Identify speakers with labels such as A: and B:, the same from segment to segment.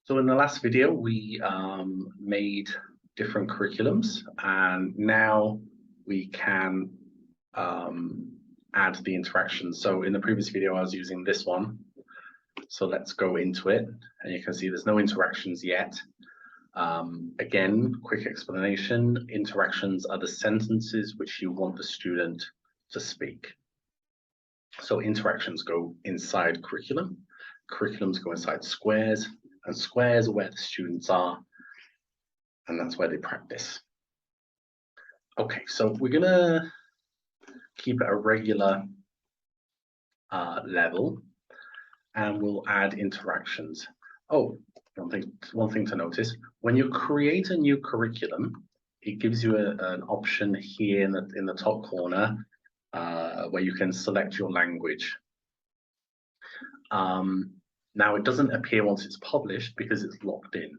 A: So in the last video, we made different curriculums, and now we can add the interactions. So in the previous video, I was using this one. So let's go into it, and you can see there's no interactions yet. Again, quick explanation, interactions are the sentences which you want the student to speak. So interactions go inside curriculum, curriculums go inside squares, and squares are where the students are, and that's where they practice. Okay, so we're gonna keep it a regular level, and we'll add interactions. Oh, one thing to notice, when you create a new curriculum, it gives you an option here in the top corner where you can select your language. Now, it doesn't appear once it's published because it's locked in.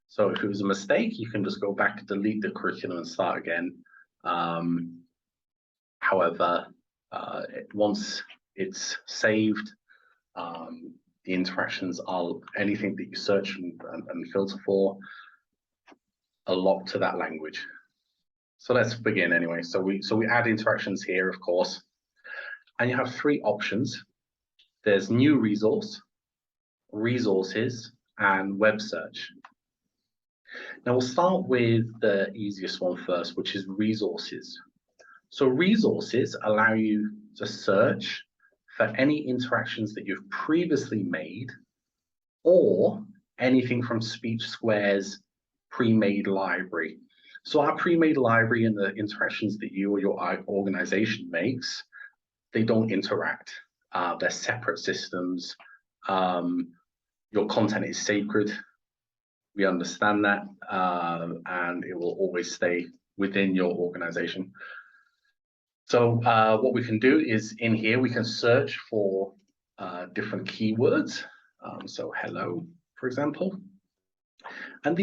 A: So if it was a mistake, you can just go back, delete the curriculum and start again. However, once it's saved, the interactions are anything that you search and filter for are locked to that language. So let's begin anyway. So we add interactions here, of course, and you have three options. There's new resource, resources, and web search. Now we'll start with the easiest one first, which is resources. So resources allow you to search for any interactions that you've previously made or anything from Speechsquare's pre-made library. So our pre-made library and the interactions that you or your organization makes, they don't interact. They're separate systems. Your content is sacred. We understand that, and it will always stay within your organization. So what we can do is in here, we can search for different keywords. So hello, for example. And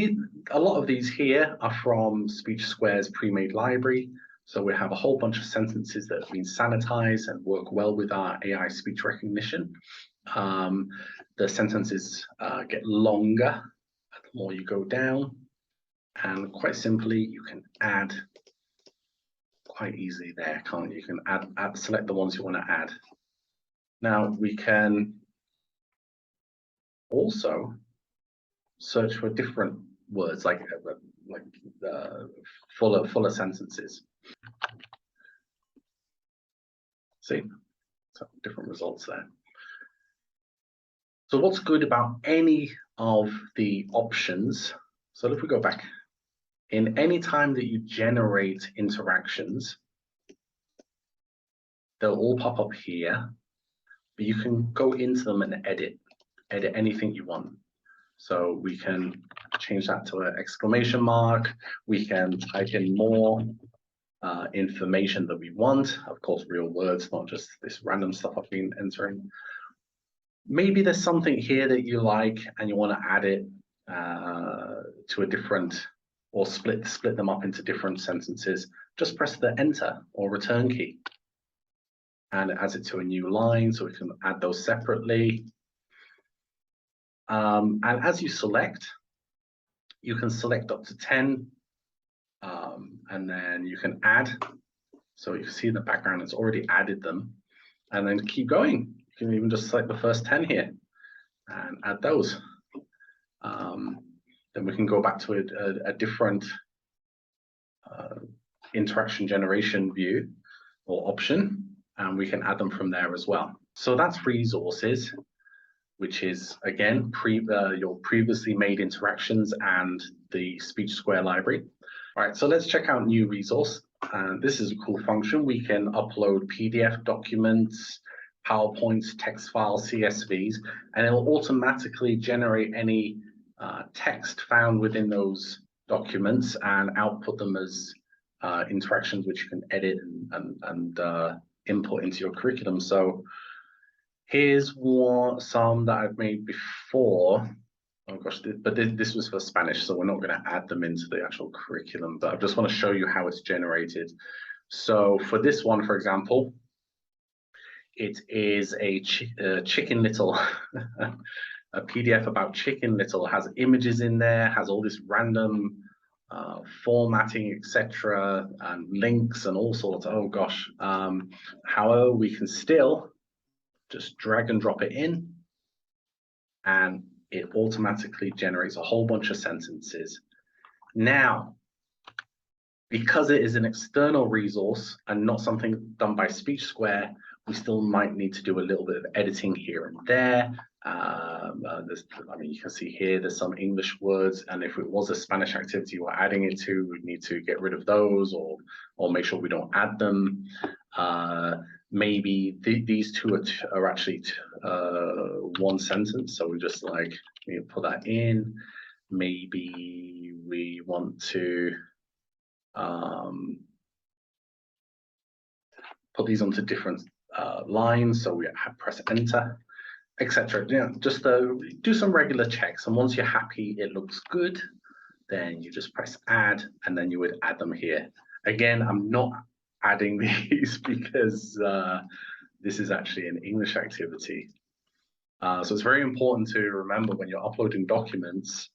A: a lot of these here are from Speechsquare's pre-made library. So we have a whole bunch of sentences that have been sanitized and work well with our AI speech recognition. The sentences get longer the more you go down. And quite simply, you can add quite easily there, can't you? You can add, select the ones you want to add. Now we can also search for different words like fuller sentences. See, so different results there. So what's good about any of the options? So if we go back, in any time that you generate interactions, they'll all pop up here, but you can go into them and edit anything you want. So we can change that to an exclamation mark. We can type in more information that we want. Of course, real words, not just this random stuff I've been entering. Maybe there's something here that you like and you want to add it to a different, or split them up into different sentences. Just press the enter or return key. And it adds it to a new line, so we can add those separately. And as you select, you can select up to 10, and then you can add. So you can see in the background, it's already added them. And then keep going. You can even just select the first 10 here and add those. Then we can go back to a different interaction generation view or option, and we can add them from there as well. So that's resources, which is, again, your previously made interactions and the Speechsquare library. All right, so let's check out new resource. This is a cool function. We can upload PDF documents, PowerPoints, text files, CSVs, and it will automatically generate any text found within those documents and output them as interactions which you can edit and input into your curriculum. So here's some that I've made before. Oh gosh, but this was for Spanish, so we're not going to add them into the actual curriculum, but I just want to show you how it's generated. So for this one, for example, it is a Chicken Little. a PDF about Chicken Little, has images in there, has all this random formatting, etc., and links and all sorts. Oh gosh. However, we can still just drag and drop it in, and it automatically generates a whole bunch of sentences. Now, because it is an external resource and not something done by Speechsquare, we still might need to do a little bit of editing here and there. You can see here there's some English words, and if it was a Spanish activity we're adding it to, we'd need to get rid of those or make sure we don't add them. Maybe these two are actually one sentence, so we just put that in. Maybe we want to put these onto different lines, so we press enter, etc. Just do some regular checks, and once you're happy it looks good, then you just press add, and then you would add them here. Again, I'm not adding these because this is actually an English activity. So it's very important to remember when you're uploading documents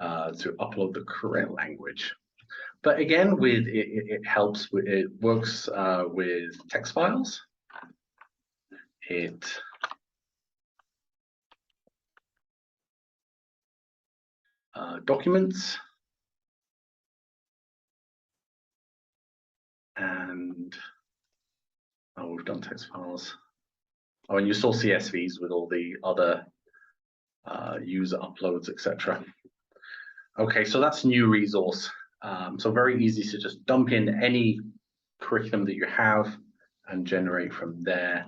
A: to upload the correct language. But again, it helps. It works with text files. Documents, and we've done text files. Oh, and you saw CSVs with all the other user uploads, etc. Okay, so that's new resource. So very easy to just dump in any curriculum that you have and generate from there.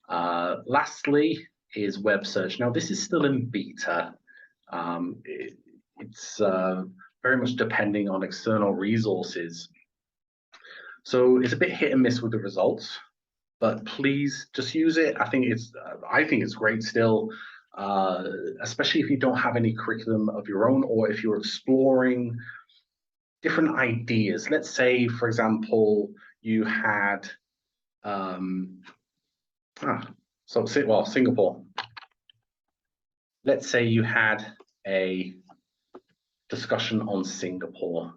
A: Lastly is web search. Now this is still in beta. It's very much depending on external resources. So it's a bit hit and miss with the results, but please just use it. I think it's great still, especially if you don't have any curriculum of your own, or if you're exploring different ideas. Let's say, for example, you had Singapore. Let's say you had a discussion on Singapore,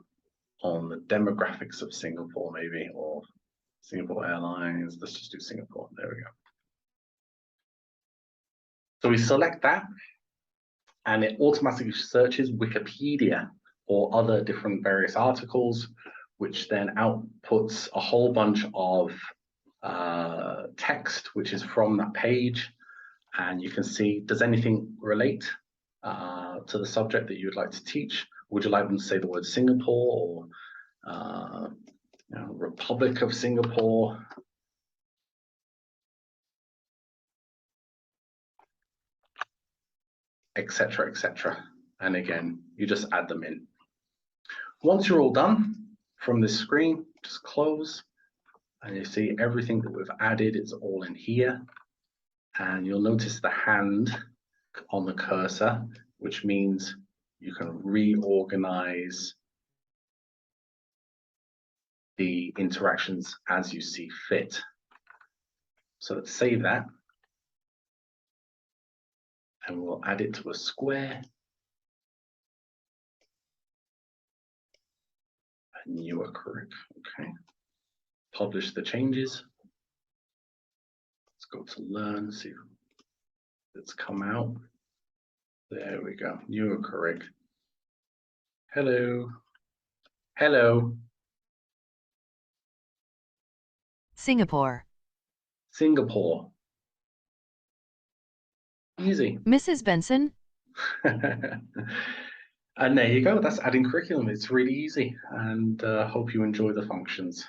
A: on the demographics of Singapore, maybe, or Singapore Airlines. Let's just do Singapore. There we go. So we select that, and it automatically searches Wikipedia or other different various articles, which then outputs a whole bunch of text, which is from that page. And you can see, does anything relate to the subject that you would like to teach? Would you like them to say the word Singapore, or Republic of Singapore? Etc., etc. And again, you just add them in. Once you're all done from this screen, just close, and you see everything that we've added is all in here. And you'll notice the hand on the cursor, which means you can reorganize the interactions as you see fit. So let's save that, and we'll add it to a square. And you are correct. Okay. Publish the changes. Let's go to learn, see if it's come out. There we go. You are correct. Hello. Hello.
B: Singapore.
A: Singapore. Easy.
B: Mrs. Benson?
A: And there you go. That's adding curriculum. It's really easy, and hope you enjoy the functions.